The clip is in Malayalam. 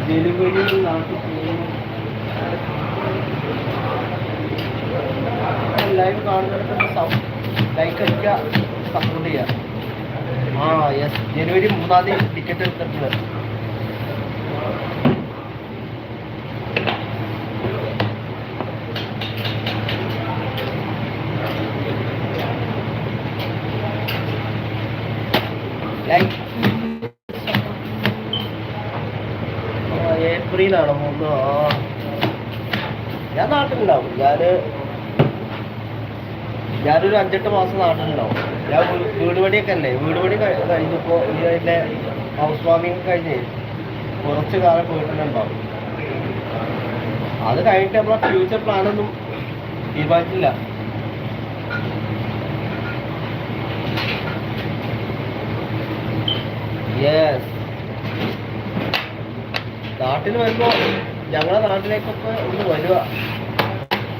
ഡെലിവറി നാട്ടിൽ പോകുന്നു. ലൈവ് കാണുന്നവർക്ക് ലൈക്ക് അടിക്കുക, സപ്പോർട്ട് ചെയ്യുക. യെസ്, ജനുവരി 3-ാം തീയതി ടിക്കറ്റ് എടുത്തിട്ടുണ്ട്. ഏപ്രിലാണ് 3. ഞാൻ നാട്ടിലുണ്ടാവും. ഞാനൊരു 5-8 മാസം നാട്ടിലുണ്ടാവും. ഞാൻ വീട് പണിയൊക്കെ അല്ലേ, വീട് പണി കഴിഞ്ഞപ്പോൾ ഇതിൻ്റെ ഹൗസ് വാമിങ് കഴിഞ്ഞ് കുറച്ച് കാലം പോയിട്ടുണ്ടാവും. അത് കഴിഞ്ഞിട്ട് നമ്മളെ ഫ്യൂച്ചർ പ്ലാനൊന്നും തീരുമാനിച്ചില്ല. യെസ്, നാട്ടിൽ വരുമ്പോൾ ഞങ്ങളുടെ നാട്ടിലേക്കൊക്കെ ഒന്ന് വരിക.